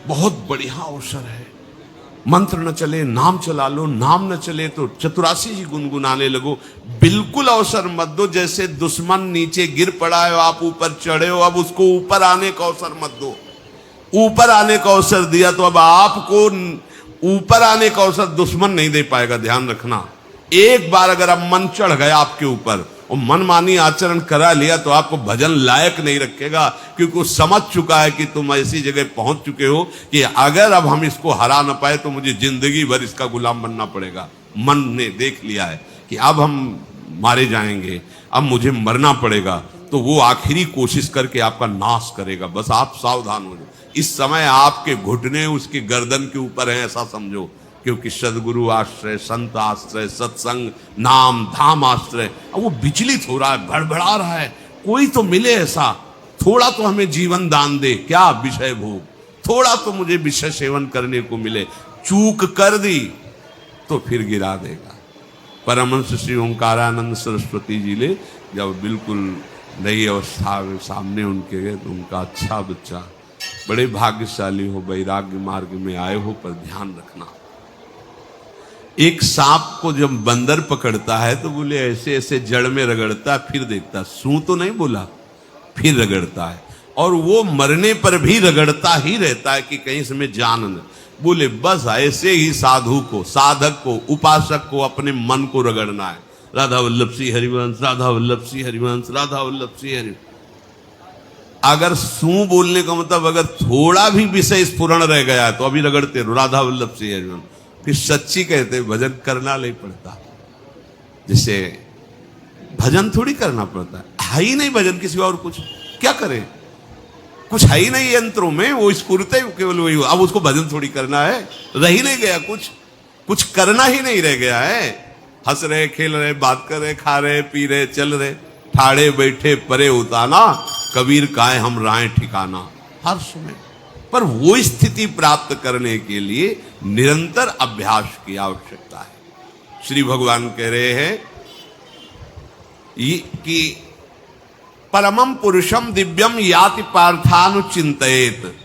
बहुत बढ़िया अवसर है। मंत्र न चले नाम चला लो, नाम न चले तो चतुरासी जी गुनगुनाने लगो। बिल्कुल अवसर मत दो, जैसे दुश्मन नीचे गिर पड़ा है, आप ऊपर चढ़े हो, अब उसको ऊपर आने का अवसर मत दो। ऊपर आने का अवसर दिया तो अब आपको ऊपर आने का अवसर दुश्मन नहीं दे पाएगा। ध्यान रखना, एक बार अगर अब मन चढ़ गया आपके ऊपर और मनमानी आचरण करा लिया तो आपको भजन लायक नहीं रखेगा, क्योंकि वो समझ चुका है कि तुम ऐसी जगह पहुंच चुके हो कि अगर अब हम इसको हरा ना पाए तो मुझे जिंदगी भर इसका गुलाम बनना पड़ेगा। मन ने देख लिया है कि अब हम मारे जाएंगे, अब मुझे मरना पड़ेगा, तो वो आखिरी कोशिश करके आपका नाश करेगा। बस आप सावधान हो जाओ। इस समय आपके घुटने उसकी गर्दन के ऊपर है, ऐसा समझो, क्योंकि सदगुरु आश्रय, संत आश्रय, सत्संग, नाम धाम आश्रय। अब वो विचलित हो रहा है, भड़बड़ा रहा है, कोई तो मिले ऐसा, थोड़ा तो हमें जीवन दान दे, क्या विषय भोग, थोड़ा तो मुझे विषय सेवन करने को मिले। चूक कर दी तो फिर गिरा देगा। परमहंस श्री ओंकारानंद सरस्वती जी ले जब बिल्कुल नई अवस्था में सामने उनके गए तो उनका, अच्छा बच्चा, बड़े भाग्यशाली हो, वैराग्य मार्ग में आए हो, पर ध्यान रखना, एक सांप को जब बंदर पकड़ता है तो बोले ऐसे ऐसे जड़ में रगड़ता, फिर देखता, सू तो नहीं बोला, फिर रगड़ता है, और वो मरने पर भी रगड़ता ही रहता है कि कहीं इसमें जान न। बोले बस ऐसे ही साधु को, साधक को, उपासक को अपने मन को रगड़ना है। राधा वल्लभ श्री हरिवंश, राधा वल्लभ श्री हरिवंश, राधा वल्लभ श्री हरिवंश। अगर सू बोलने का मतलब अगर थोड़ा भी विषय स्फुरण रह गया है तो अभी रगड़ते रहो, राधा वल्लभ श्री हरिवंश। फिर सच्ची कहते भजन करना नहीं पड़ता। जैसे भजन थोड़ी करना पड़ता है ही नहीं भजन, किसी और कुछ क्या करे, कुछ है ही नहीं यंत्रों में, वो स्फूर्ते केवल वही। अब उसको भजन थोड़ी करना है, रह ही नहीं गया, कुछ करना ही नहीं रह गया है। हंस रहे, खेल रहे, बात कर रहे, खा रहे, पी रहे, चल रहे, ठाड़े बैठे परे उताना, कबीर काहे हम राय ठिकाना। हर समय पर वो स्थिति प्राप्त करने के लिए निरंतर अभ्यास की आवश्यकता है। श्री भगवान कह रहे हैं कि परमम पुरुषम दिव्यम याति पार्थानुचिंतयेत,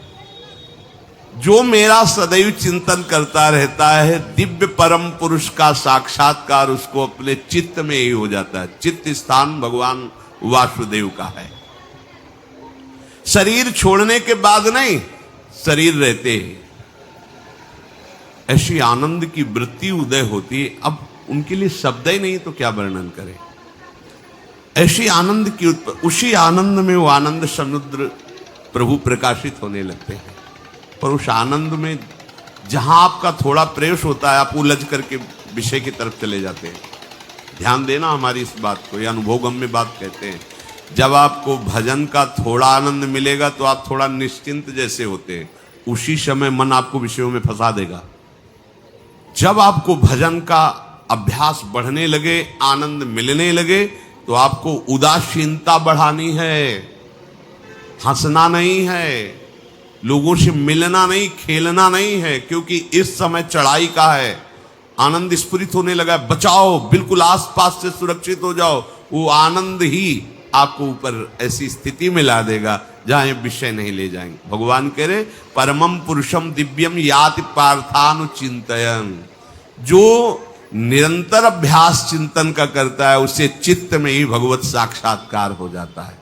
जो मेरा सदैव चिंतन करता रहता है, दिव्य परम पुरुष का साक्षात्कार उसको अपने चित्त में ही हो जाता है। चित्त स्थान भगवान वासुदेव का है। शरीर छोड़ने के बाद नहीं, शरीर रहते ही ऐसी आनंद की वृत्ति उदय होती है। अब उनके लिए शब्द ही नहीं तो क्या वर्णन करें। ऐसी आनंद की उसी आनंद में वो आनंद समुद्र प्रभु प्रकाशित होने लगते हैं। पर उस आनंद में जहां आपका थोड़ा प्रवेश होता है, आप उलझ करके विषय की तरफ चले जाते हैं। ध्यान देना हमारी इस बात को, ये अनुभवगम्य बात कहते हैं। जब आपको भजन का थोड़ा आनंद मिलेगा तो आप थोड़ा निश्चिंत जैसे होते हैं, उसी समय मन आपको विषयों में फंसा देगा। जब आपको भजन का अभ्यास बढ़ने लगे, आनंद मिलने लगे, तो आपको उदासीनता बढ़ानी है, हंसना नहीं है, लोगों से मिलना नहीं, खेलना नहीं है, क्योंकि इस समय चढ़ाई का है। आनंद स्फुरित होने लगा, बचाओ, बिल्कुल आसपास से सुरक्षित हो जाओ। वो आनंद ही आपको ऊपर ऐसी स्थिति में ला देगा जहां ये विषय नहीं ले जाएंगे। भगवान कह रहे परमम पुरुषम दिव्यम याति पार्थानुचिंतयन्, जो निरंतर अभ्यास चिंतन का करता है उसे चित्त में ही भगवत साक्षात्कार हो जाता है।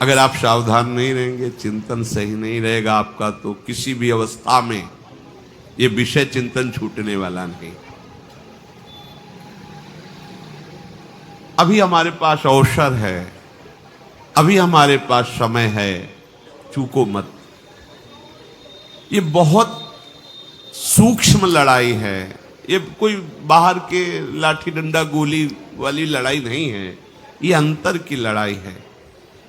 अगर आप सावधान नहीं रहेंगे, चिंतन सही नहीं रहेगा आपका, तो किसी भी अवस्था में ये विषय चिंतन छूटने वाला नहीं। अभी हमारे पास अवसर है, अभी हमारे पास समय है, चूको मत। ये बहुत सूक्ष्म लड़ाई है, ये कोई बाहर के लाठी डंडा गोली वाली लड़ाई नहीं है, ये अंतर की लड़ाई है।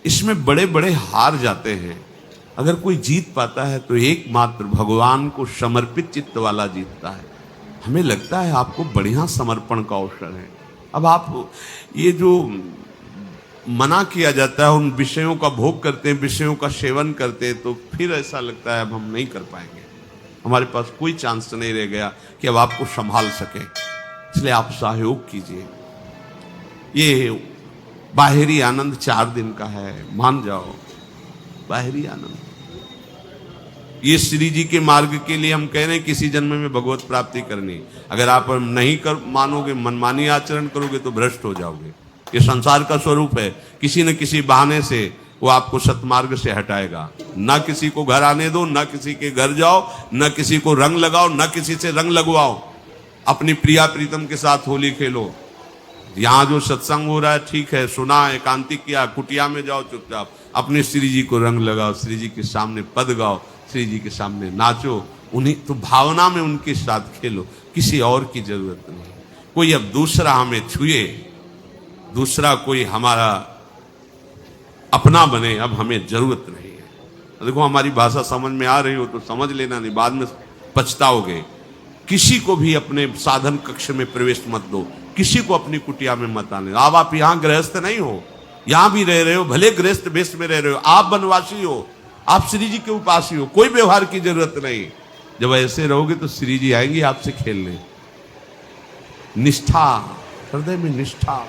इसमें बड़े बड़े हार जाते हैं। अगर कोई जीत पाता है तो एकमात्र भगवान को समर्पित चित्त वाला जीतता है। हमें लगता है आपको बढ़िया समर्पण का अवसर है। अब आप ये जो मना किया जाता है, उन विषयों का भोग करते हैं, विषयों का सेवन करते हैं, तो फिर ऐसा लगता है अब हम नहीं कर पाएंगे, हमारे पास कोई चांस नहीं रह गया कि अब आपको संभाल सके। इसलिए आप सहयोग कीजिए। ये बाहरी आनंद 4 दिन का है, मान जाओ, बाहरी आनंद। ये श्री जी के मार्ग के लिए हम कह रहे हैं किसी जन्म में भगवत प्राप्ति करनी। अगर आप नहीं कर मानोगे, मनमानी आचरण करोगे तो भ्रष्ट हो जाओगे। ये संसार का स्वरूप है, किसी न किसी बहाने से वो आपको सतमार्ग से हटाएगा। ना किसी को घर आने दो, ना किसी के घर जाओ, ना किसी को रंग लगाओ, ना किसी से रंग लगवाओ। अपनी प्रिया प्रीतम के साथ होली खेलो। यहाँ जो सत्संग हो रहा है ठीक है, सुना, एकांतिक किया, कुटिया में जाओ चुपचाप, अपने श्री जी को रंग लगाओ, श्री जी के सामने पद गाओ, श्री जी के सामने नाचो, उन्हीं तो भावना में उनके साथ खेलो, किसी और की जरूरत नहीं। कोई अब दूसरा हमें छुए, दूसरा कोई हमारा अपना बने, अब हमें जरूरत नहीं है। देखो हमारी भाषा समझ में आ रही हो तो समझ लेना, नहीं बाद में पछताओगे। किसी को भी अपने साधन कक्ष में प्रवेश मत दो, किसी को अपनी कुटिया में मत आने। अब आप यहाँ गृहस्थ नहीं हो, यहाँ भी रह रहे हो, भले गृहस्थ वेश में रह रहे हो, आप वनवासी हो, आप श्री जी के उपासी हो, कोई व्यवहार की जरूरत नहीं। जब ऐसे रहोगे तो श्री जी आएंगे आपसे खेलने। निष्ठा, हृदय में निष्ठा।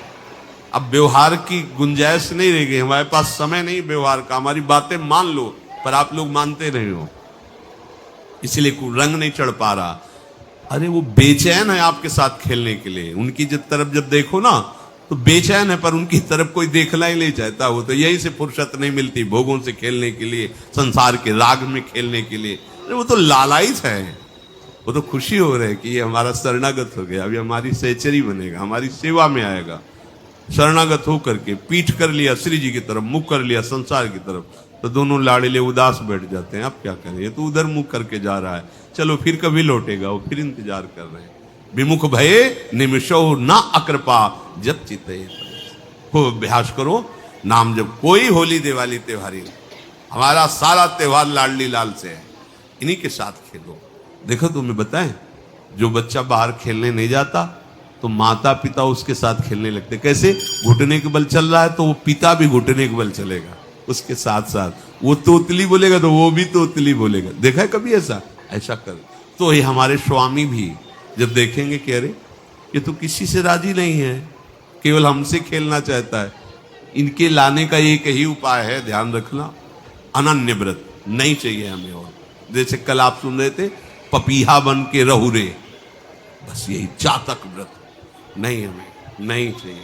अब व्यवहार की गुंजाइश नहीं रह गई, हमारे पास समय नहीं व्यवहार का। हमारी बातें मान लो पर आप लोग मानते नहीं हो, इसलिए रंग नहीं चढ़ पा रहा। अरे वो बेचैन है आपके साथ खेलने के लिए, उनकी तरफ जब देखो ना तो बेचैन है, पर उनकी तरफ कोई देखना ही नहीं चाहता। वो तो यही से फुर्सत नहीं मिलती भोगों से खेलने के लिए, संसार के राग में खेलने के लिए। अरे वो तो लालायित है, वो तो खुशी हो रहे कि ये हमारा शरणागत हो गया, अभी हमारी सहचरी बनेगा, हमारी सेवा में आएगा। शरणागत होकर के पीठ कर लिया श्री जी की तरफ, मुख कर लिया संसार की तरफ, तो दोनों लाड़िले उदास बैठ जाते हैं। अब क्या करें, ये तो उधर मुख करके जा रहा है, चलो फिर कभी लौटेगा, वो फिर इंतजार कर रहे हैं। विमुख भये निमिषो ना अकृपा जब चिते हो। अभ्यास करो नाम जब। कोई होली दिवाली त्योहारी, हमारा सारा त्योहार लाडली लाल से है, इन्हीं के साथ खेलो। देखो तुम्हें बताएं, जो बच्चा बाहर खेलने नहीं जाता तो माता पिता उसके साथ खेलने लगते। कैसे? घुटने के बल चल रहा है तो वो पिता भी घुटने के बल चलेगा उसके साथ साथ। वो तोतली बोलेगा तो वो भी तोतली बोलेगा। देखा है कभी ऐसा? ऐसा कर तो ये हमारे स्वामी भी जब देखेंगे कि अरे ये तो किसी से राजी नहीं है, केवल हमसे खेलना चाहता है, इनके लाने का एक ही उपाय है, ध्यान रखना, अनन्य व्रत नहीं चाहिए हमें। और जैसे कल आप सुन रहे थे, पपीहा बन के रहू रे, बस यही चातक व्रत नहीं, हमें नहीं चाहिए।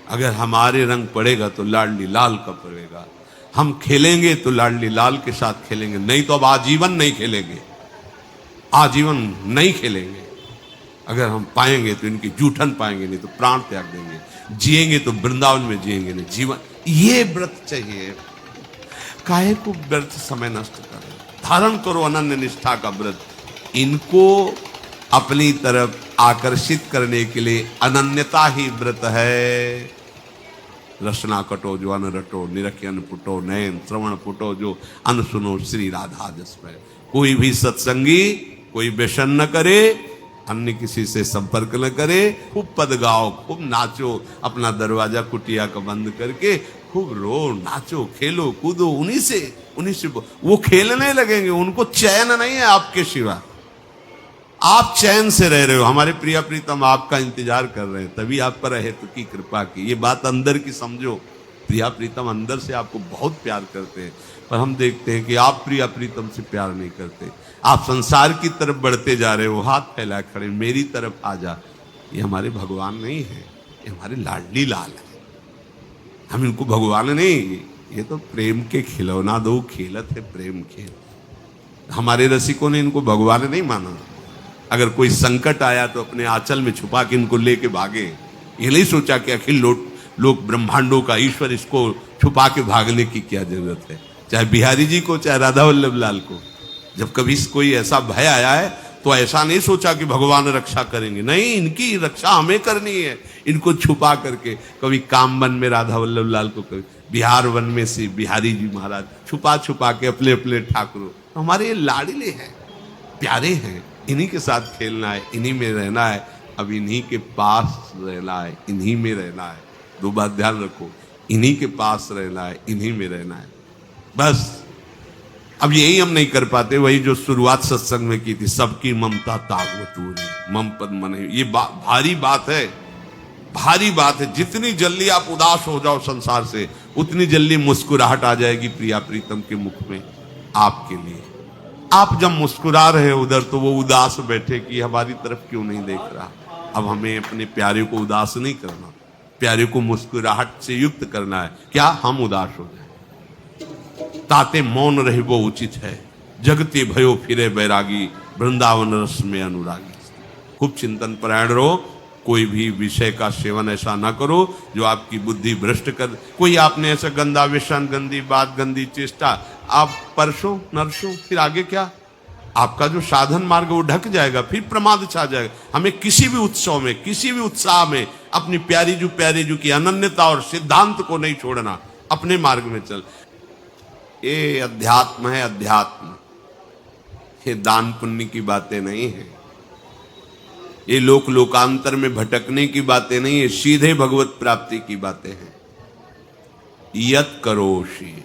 अगर हमारे रंग पड़ेगा तो लाडली लाल का पड़ेगा, हम खेलेंगे तो लाडली लाल के साथ खेलेंगे, नहीं तो अब आजीवन नहीं खेलेंगे, आजीवन नहीं खेलेंगे। अगर हम पाएंगे तो इनकी जूठन पाएंगे, नहीं तो प्राण त्याग देंगे। जिएंगे तो वृंदावन में जिएंगे, नहीं जीवन। ये व्रत चाहिए। काहे को व्यर्थ समय नष्ट करें, धारण करो अनन्य निष्ठा का व्रत। इनको अपनी तरफ आकर्षित करने के लिए अनन्यता ही व्रत है। रसना कटो जो अन रटो, निरखियन पुटो, नयन श्रवण पुटो जो अन सुनो, श्री राधा जस में। कोई भी सत्संगी कोई व्यसन न करे, अन्य किसी से संपर्क न करे, खूब पद गाओ, खूब नाचो, अपना दरवाजा कुटिया का बंद करके खूब रो, नाचो, खेलो, कूदो, उन्हीं से वो खेलने लगेंगे। उनको चैन नहीं है आपके सिवा, आप चैन से रह रहे हो। हमारे प्रिया प्रीतम आपका इंतजार कर रहे हैं, तभी आप पर है तो की कृपा की। ये बात अंदर की समझो, प्रिया प्रीतम अंदर से आपको बहुत प्यार करते हैं, पर हम देखते हैं कि आप प्रिया प्रीतम से प्यार नहीं करते। आप संसार की तरफ बढ़ते जा रहे हो, हाथ फैला खड़े, मेरी तरफ आ जा। ये हमारे भगवान नहीं है, ये हमारे लाडली लाल है। हम इनको भगवान नहीं, ये तो प्रेम के खिलौना दो खेलत है, प्रेम खेल। हमारे रसिकों ने इनको भगवान नहीं माना। अगर कोई संकट आया तो अपने आंचल में छुपा के इनको लेके भागे। ये नहीं सोचा कि अखिल लोक ब्रह्मांडों का ईश्वर, इसको छुपा के भागने की क्या जरूरत है। चाहे बिहारी जी को, चाहे राधा वल्लभ लाल को, जब कभी कोई ऐसा भय आया है तो ऐसा नहीं सोचा कि भगवान रक्षा करेंगे, नहीं, इनकी रक्षा हमें करनी है। इनको छुपा करके, कभी काम वन में राधा वल्लभ लाल को, कभी बिहार वन में से बिहारी जी महाराज, छुपा छुपा के अपने अपने ठाकुरों। तो हमारे ये लाडले हैं, प्यारे हैं, इन्हीं के साथ खेलना है, इन्हीं में रहना है। अब इन्हीं के पास रहना है, इन्हीं में रहना है। दो बात ध्यान रखो, इन्हीं के पास रहना है, इन्हीं में रहना है, बस। अब यही हम नहीं कर पाते, वही जो शुरुआत सत्संग में की थी, सबकी ममता तागवतूरी मम पद मन। ये भारी बात है, भारी बात है। जितनी जल्दी आप उदास हो जाओ संसार से, उतनी जल्दी मुस्कुराहट आ जाएगी प्रिया प्रीतम के मुख में आपके लिए। आप जब मुस्कुरा रहे हो उधर तो वो उदास बैठे कि हमारी तरफ क्यों नहीं देख रहा। अब हमें अपने प्यारे को उदास नहीं करना, प्यारे को मुस्कुराहट से युक्त करना है। क्या हम उदास हो जाए? ताते मौन रहे वो उचित है, जगते भयो फिरे बैरागी, वृंदावन रस में अनुरागी। खूब चिंतन परायण रहो, कोई भी विषय का सेवन ऐसा ना करो जो आपकी बुद्धि भ्रष्ट कर। कोई आपने ऐसा गंदा व्यसन, गंदी बात, गंदी चेष्टा, आप परसों नरसों, फिर आगे क्या? आपका जो साधन मार्ग वो ढक जाएगा, फिर प्रमाद छा जाएगा। हमें किसी भी उत्सव में, किसी भी उत्साह में अपनी प्यारी जो की अनन्यता और सिद्धांत को नहीं छोड़ना, अपने मार्ग में चल। ये अध्यात्म है, अध्यात्म। ये दान पुण्य की बातें नहीं है, ये लोकांतर में भटकने की बातें नहीं है, सीधे भगवत प्राप्ति की बातें हैं। यत करोषि,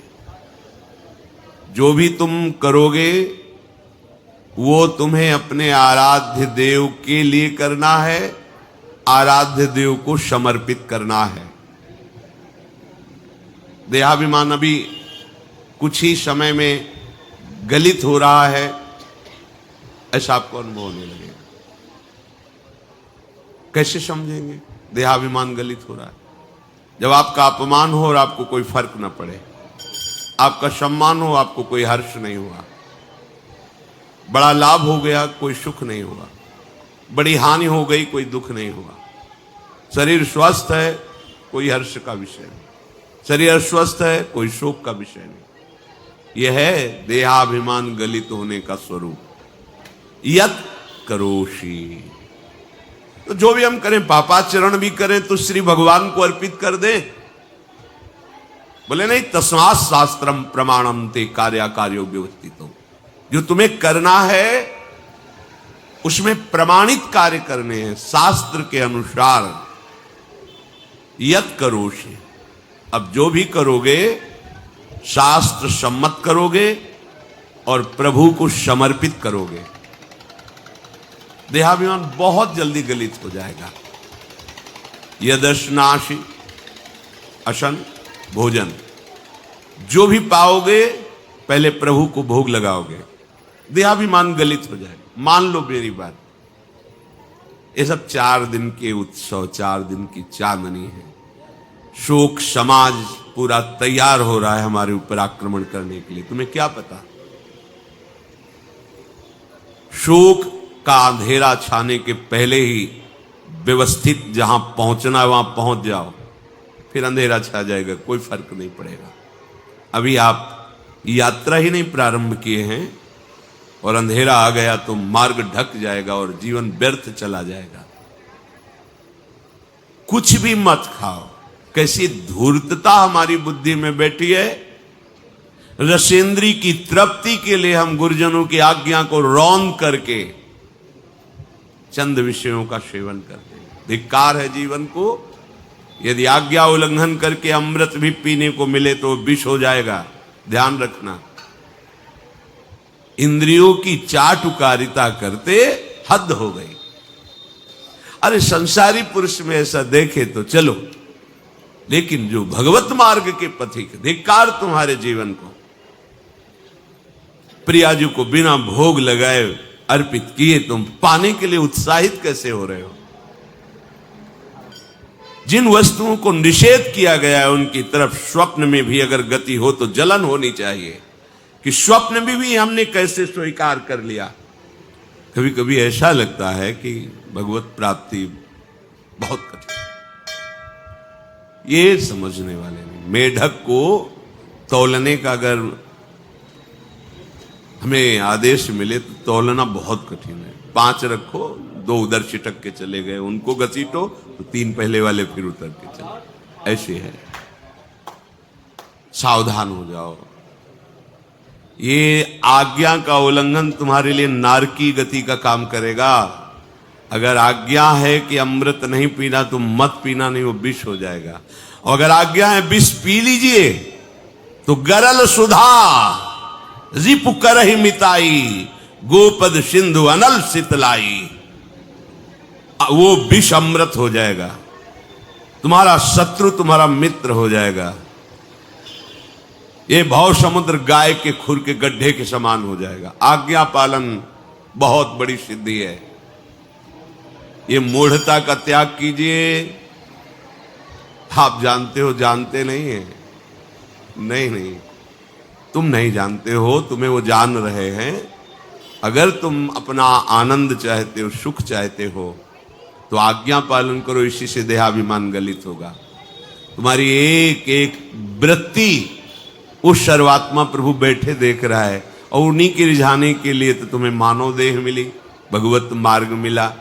जो भी तुम करोगे वो तुम्हें अपने आराध्य देव के लिए करना है, आराध्य देव को समर्पित करना है। देहाभिमान अभी कुछ ही समय में गलित हो रहा है, ऐसा आपको अनुभव होने लगेगा। कैसे समझेंगे? देहाभिमान गलित हो रहा है जब आपका अपमान हो और आपको कोई फर्क न पड़े, आपका सम्मान हो, आपको कोई हर्ष नहीं हुआ, बड़ा लाभ हो गया, कोई सुख नहीं हुआ, बड़ी हानि हो गई, कोई दुख नहीं हुआ। शरीर स्वस्थ है, कोई हर्ष का विषय नहीं, शरीर अस्वस्थ है, कोई शोक का विषय नहीं। यह है देहाभिमान गलित होने का स्वरूप। यत करोषि, तो जो भी हम करें, पापाचरण भी करें तो श्री भगवान को अर्पित कर दें। बोले नहीं, तस्मात् शास्त्रम प्रमाणम ते कार्याकार्यो व्यवस्थितो। जो तुम्हें करना है उसमें प्रमाणित कार्य करने हैं, शास्त्र के अनुसार। यत करोषि, अब जो भी करोगे शास्त्र सम्मत करोगे और प्रभु को समर्पित करोगे। देहाभिमान बहुत जल्दी गलित हो जाएगा। यदश्नाशि अशन भोजन, जो भी पाओगे पहले प्रभु को भोग लगाओगे, देहाभिमान गलित हो जाएगा। मान लो मेरी बात, ये सब 4 दिन के उत्सव, 4 दिन की चांदनी है। शोक समाज पूरा तैयार हो रहा है हमारे ऊपर आक्रमण करने के लिए। तुम्हें क्या पता? शोक का अंधेरा छाने के पहले ही व्यवस्थित जहां पहुंचना है वहां पहुंच जाओ, फिर अंधेरा छा जाएगा, कोई फर्क नहीं पड़ेगा। अभी आप यात्रा ही नहीं प्रारंभ किए हैं और अंधेरा आ गया तो मार्ग ढक जाएगा और जीवन व्यर्थ चला जाएगा। कुछ भी मत खाओ। कैसी धूर्तता हमारी बुद्धि में बैठी है। रसेंद्री की तृप्ति के लिए हम गुरुजनों की आज्ञा को रौंद करके चंद विषयों का सेवन करते हैं। धिक्कार है जीवन को। यदि आज्ञा उल्लंघन करके अमृत भी पीने को मिले तो विष हो जाएगा, ध्यान रखना। इंद्रियों की चाटुकारिता करते हद हो गई। अरे संसारी पुरुष में ऐसा देखे तो चलो, लेकिन जो भगवत मार्ग के पथिक, धिक्कार तुम्हारे जीवन को। प्रियाजू को बिना भोग लगाए अर्पित किए तुम पाने के लिए उत्साहित कैसे हो रहे हो? जिन वस्तुओं को निषेध किया गया है उनकी तरफ स्वप्न में भी अगर गति हो तो जलन होनी चाहिए कि स्वप्न में भी हमने कैसे स्वीकार कर लिया। कभी कभी ऐसा लगता है कि भगवत प्राप्ति बहुत कठिन, ये समझने वाले नहीं। मेढक को तौलने का अगर हमें आदेश मिले तो तौलना बहुत कठिन है। 5 रखो, 2 उधर छिटक के चले गए, उनको घसीटो तो 3 पहले वाले फिर उतर के चले। ऐसे है, सावधान हो जाओ। ये आज्ञा का उल्लंघन तुम्हारे लिए नारकी गति का काम करेगा। अगर आज्ञा है कि अमृत नहीं पीना तो मत पीना, नहीं वो विष हो जाएगा। और अगर आज्ञा है विष पी लीजिए तो गरल सुधा रिपु करहि मिताई, गोपद सिंधु अनल शीतलाई। वो विष अमृत हो जाएगा, तुम्हारा शत्रु तुम्हारा मित्र हो जाएगा। ये भव समुद्र गाय के खुर के गड्ढे के समान हो जाएगा। आज्ञा पालन बहुत बड़ी सिद्धि है। ये मूढ़ता का त्याग कीजिए। आप जानते हो, जानते नहीं है? नहीं, तुम नहीं जानते हो, तुम्हें वो जान रहे हैं। अगर तुम अपना आनंद चाहते हो, सुख चाहते हो, तो आज्ञा पालन करो। इसी से देहाभिमान गलित होगा। तुम्हारी एक एक वृत्ति उस सर्वात्मा प्रभु बैठे देख रहा है, और उन्हीं के रिझाने के लिए तो तुम्हें मानव देह मिली, भगवत मार्ग मिला।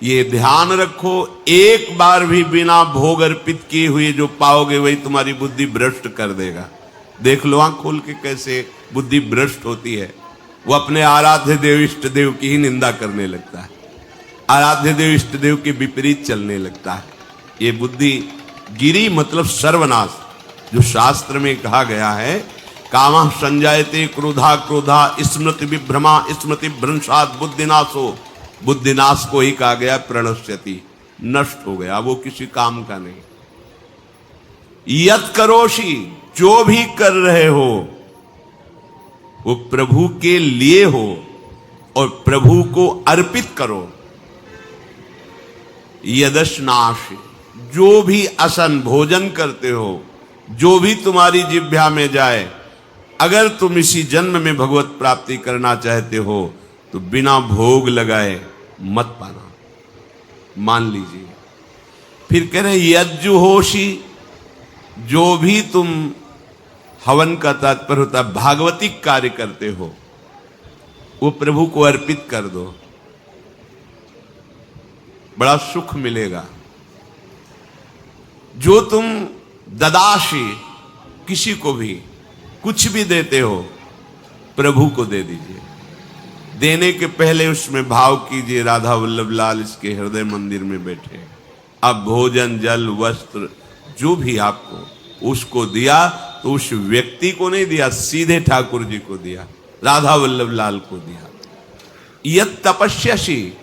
ये ध्यान रखो, एक बार भी बिना भोग अर्पित किए हुए जो पाओगे वही तुम्हारी बुद्धि भ्रष्ट कर देगा। देख लो आंख खोल के कैसे बुद्धि भ्रष्ट होती है। वो अपने आराध्य देव इष्ट देव की ही निंदा करने लगता है, आराध्य देव इष्ट देव के विपरीत चलने लगता है। ये बुद्धि गिरी मतलब सर्वनाश। जो शास्त्र में कहा गया है, कामः संजायते क्रोधा क्रोधा स्मृति विभ्रमा स्मृति भ्रंशात् बुद्धिनाशो, बुद्धिनाश को ही कहा गया प्रणश्यति, नष्ट हो गया, वो किसी काम का नहीं। यत करोषि, जो भी कर रहे हो वो प्रभु के लिए हो और प्रभु को अर्पित करो। यदश्नाश, जो भी असन भोजन करते हो, जो भी तुम्हारी जिह्वा में जाए, अगर तुम इसी जन्म में भगवत प्राप्ति करना चाहते हो तो बिना भोग लगाए मत पाना, मान लीजिए। फिर कह रहे यज्जुहोषि, जो भी तुम, हवन का तात्पर्य होता है भागवतिक कार्य करते हो, वो प्रभु को अर्पित कर दो, बड़ा सुख मिलेगा। जो तुम ददाशी, किसी को भी कुछ भी देते हो, प्रभु को दे दीजिए। देने के पहले उसमें भाव कीजिए, राधा वल्लभ लाल इसके हृदय मंदिर में बैठे। अब भोजन जल वस्त्र जो भी आपको उसको दिया तो उस व्यक्ति को नहीं दिया, सीधे ठाकुर जी को दिया, राधा वल्लभ लाल को दिया। यत तपस्यासी,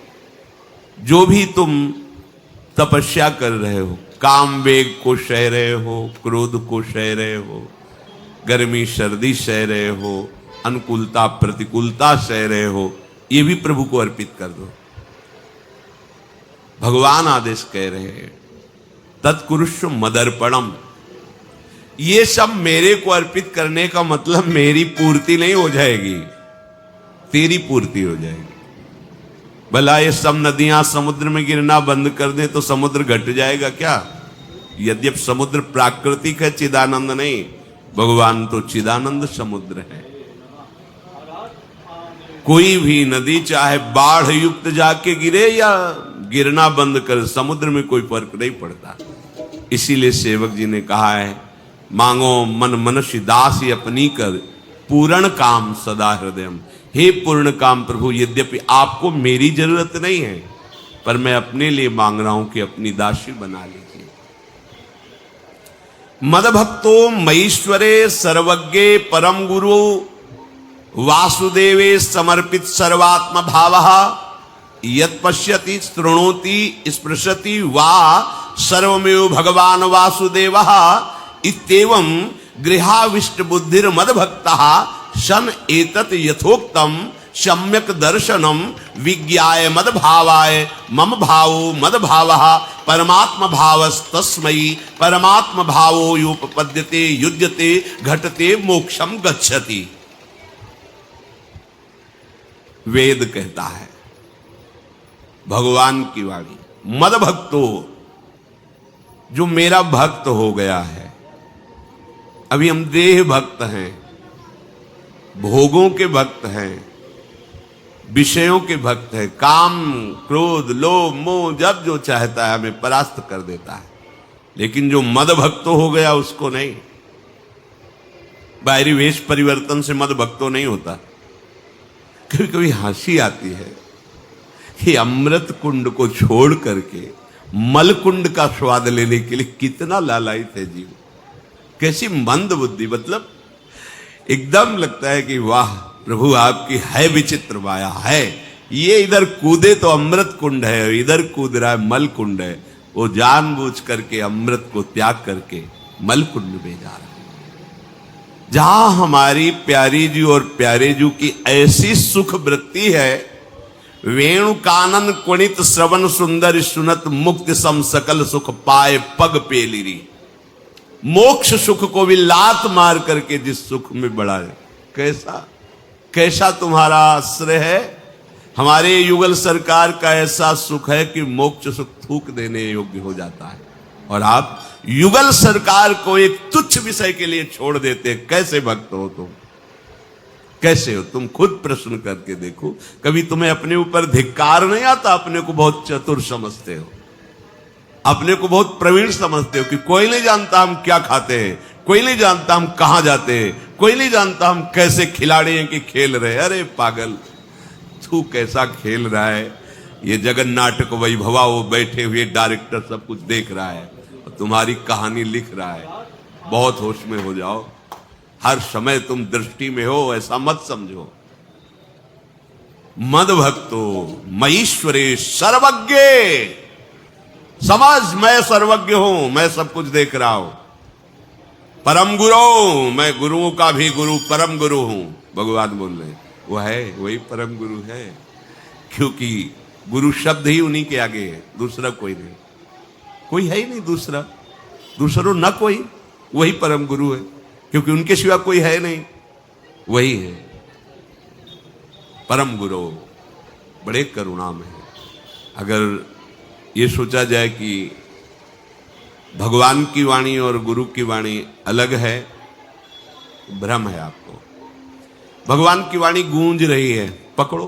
जो भी तुम तपस्या कर रहे हो, काम वेग को सह रहे हो, क्रोध को सह रहे हो, गर्मी सर्दी सह रहे हो, अनुकूलता प्रतिकूलता सह रहे हो, ये भी प्रभु को अर्पित कर दो। भगवान आदेश कह रहे हैं, तत्कुरुष्व मदर्पणम। ये सब मेरे को अर्पित करने का मतलब मेरी पूर्ति नहीं हो जाएगी, तेरी पूर्ति हो जाएगी। भला ये सब नदियां समुद्र में गिरना बंद कर दें तो समुद्र घट जाएगा क्या? यद्यप समुद्र प्राकृतिक है, चिदानंद नहीं। भगवान तो चिदानंद समुद्र है। कोई भी नदी चाहे बाढ़ युक्त जाके गिरे या गिरना बंद कर, समुद्र में कोई फर्क नहीं पड़ता। इसीलिए सेवक जी ने कहा है, मांगो मन मनुष्य दास अपनी कर, पूर्ण काम सदा हृदयम। हे पूर्ण काम प्रभु, यद्यपि आपको मेरी जरूरत नहीं है, पर मैं अपने लिए मांग रहा हूं कि अपनी दासी बना लीजिए। मदभक्तो मईश्वरे सर्वज्ञे परम गुरु वासुदेवे समर्पित सर्वात्म भावः यत् पश्यति शृणोति स्पृशति वा सर्वमेव भगवान वासुदेवः इत्येवं गृहाविष्ट बुद्धिर मदभक्तः सन एतत् यथोक्तम सम्यक दर्शनम विज्ञाय मदभावाय मम भावो मदभावः परमात्म भावस्तस्मै परमात्म भावो योपपद्यते युज्यते घटते मोक्षम गच्छति। वेद कहता है, भगवान की वाणी, मदभक्तो, जो मेरा भक्त हो गया है। अभी हम देह भक्त हैं, भोगों के भक्त हैं, विषयों के भक्त हैं। काम क्रोध लोभ मोह जब जो चाहता है हमें परास्त कर देता है। लेकिन जो मद भक्त हो गया उसको नहीं। बाहरी वेश परिवर्तन से मद भक्तो नहीं होता। कभी कभी हंसी आती है कि अमृत कुंड को छोड़ करके मल कुंड का स्वाद लेने के लिए कितना लालायित है जीव। कैसी मंद बुद्धि, मतलब एकदम लगता है कि वाह प्रभु आपकी है विचित्र माया है। ये इधर कूदे तो अमृत कुंड है, इधर कूद रहा है मल कुंड है। वो जानबूझ करके अमृत को त्याग करके मलकुंड में जा रहा हूं। जहां हमारी प्यारी जी और प्यारे जी की ऐसी सुख वृत्ति है, वेणु कानन कुणित श्रवण सुंदर सुनत मुक्ति सम सकल सुख पाए पग पेलिरी। मोक्ष सुख को भी लात मार करके जिस सुख में बढ़ा है, कैसा कैसा तुम्हारा आश्रय है। हमारे युगल सरकार का ऐसा सुख है कि मोक्ष सुख थूक देने योग्य हो जाता है, और आप युगल सरकार को एक तुच्छ विषय के लिए छोड़ देते। कैसे भक्त हो तुम, कैसे हो तुम? खुद प्रश्न करके देखो। कभी तुम्हें अपने ऊपर धिक्कार नहीं आता? अपने को बहुत चतुर समझते हो, अपने को बहुत प्रवीण समझते हो कि कोई नहीं जानता हम क्या खाते हैं, कोई नहीं जानता हम कहां जाते हैं, कोई नहीं जानता हम कैसे खिलाड़ी हैं कि खेल रहे हैं। अरे पागल, तू कैसा खेल रहा है? ये जगन नाटक वैभवा, वो बैठे हुए डायरेक्टर सब कुछ देख रहा है और तुम्हारी कहानी लिख रहा है। बहुत होश में हो जाओ, हर समय तुम दृष्टि में हो, ऐसा मत समझो। मद भक्तो मईश्वरे सर्वज्ञ, समझ मैं सर्वज्ञ हूं, मैं सब कुछ देख रहा हूं। परम गुरु, मैं गुरुओं का भी गुरु, परम गुरु हूं। भगवान बोल रहे हैं, वो है, वही परम गुरु है, क्योंकि गुरु शब्द ही उन्हीं के आगे है, दूसरा कोई नहीं, कोई है ही नहीं दूसरा, दूसरों न कोई, वही परम गुरु है, क्योंकि उनके सिवा कोई है नहीं, वही है परम गुरु। बड़े करुणा में है। अगर ये सोचा जाए कि भगवान की वाणी और गुरु की वाणी अलग है, भ्रम है आपको। भगवान की वाणी गूंज रही है, पकड़ो।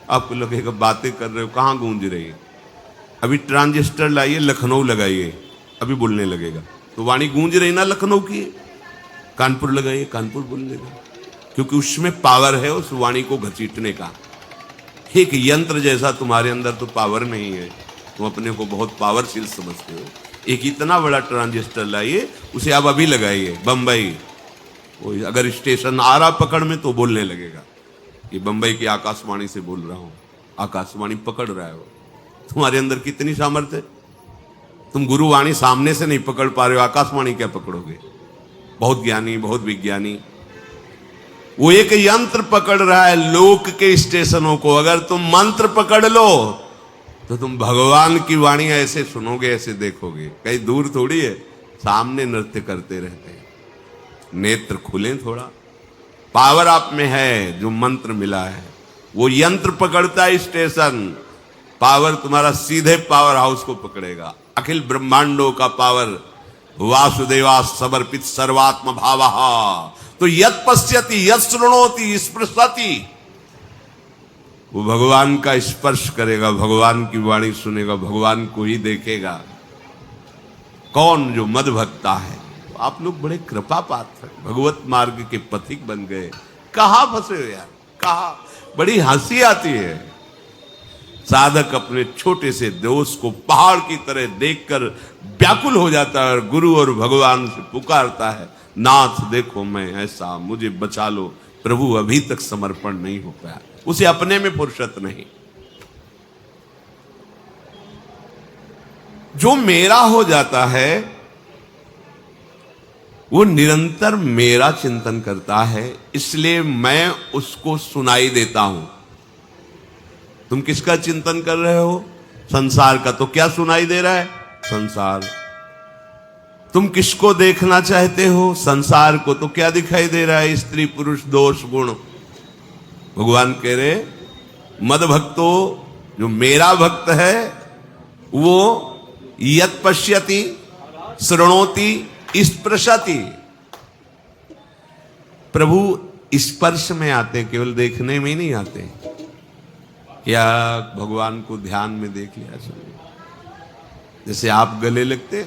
आपको लगेगा बातें कर रहे हो, कहां गूंज रही है? अभी ट्रांजिस्टर लाइए, लखनऊ लगाइए, अभी बोलने लगेगा। तो वाणी गूंज रही ना लखनऊ की। कानपुर लगाइए, कानपुर बोलने लगा, क्योंकि उसमें पावर है उस वाणी को घसीटने का। एक यंत्र जैसा तुम्हारे अंदर तो पावर नहीं है, तुम अपने को बहुत पावरफुल समझते हो। एक इतना बड़ा ट्रांजिस्टर लाइए, उसे आप अभी लगाइए बंबई, अगर स्टेशन आ रहा पकड़ में तो बोलने लगेगा कि बंबई की आकाशवाणी से बोल रहा हूं, आकाशवाणी पकड़ रहा है। तुम्हारे अंदर कितनी सामर्थ्य है? तुम गुरुवाणी सामने से नहीं पकड़ पा रहे हो, आकाशवाणी क्या पकड़ोगे? बहुत ज्ञानी, बहुत विज्ञानी, वो एक यंत्र पकड़ रहा है लोक के स्टेशनों को। अगर तुम मंत्र पकड़ लो तो तुम भगवान की वाणी ऐसे सुनोगे, ऐसे देखोगे, कहीं दूर थोड़ी है, सामने नृत्य करते रहते हैं। नेत्र खुले थोड़ा, पावर आप में है, जो मंत्र मिला है वो यंत्र पकड़ता है स्टेशन, पावर तुम्हारा सीधे पावर हाउस को पकड़ेगा। अखिल ब्रह्मांडों का पावर वासुदेवा समर्पित सर्वात्म भावः, तो यत् पश्यति यत् शृणोति स्पृशति, वो भगवान का स्पर्श करेगा, भगवान की वाणी सुनेगा, भगवान को ही देखेगा। कौन? जो मद भक्ता है। आप लोग बड़े कृपा पात्र, भगवत मार्ग के पथिक बन गए। कहां फंसे हो यार, कहां? बड़ी हंसी आती है। साधक अपने छोटे से दोष को पहाड़ की तरह देखकर व्याकुल हो जाता है और गुरु और भगवान से पुकारता है, नाथ देखो मैं ऐसा, मुझे बचा लो। प्रभु अभी तक समर्पण नहीं हो पाया, उसे अपने में फुर्सत नहीं। जो मेरा हो जाता है वो निरंतर मेरा चिंतन करता है, इसलिए मैं उसको सुनाई देता हूं। तुम किसका चिंतन कर रहे हो? संसार का। तो क्या सुनाई दे रहा है? संसार। तुम किसको देखना चाहते हो? संसार को। तो क्या दिखाई दे रहा है? स्त्री पुरुष दोष गुण। भगवान कह रहे मद भक्तो, जो मेरा भक्त है वो यत् पश्यति शृणोति स्पृशति। प्रभु स्पर्श में आते, केवल देखने में नहीं आते। क्या भगवान को ध्यान में देख लिया? जैसे आप गले लगते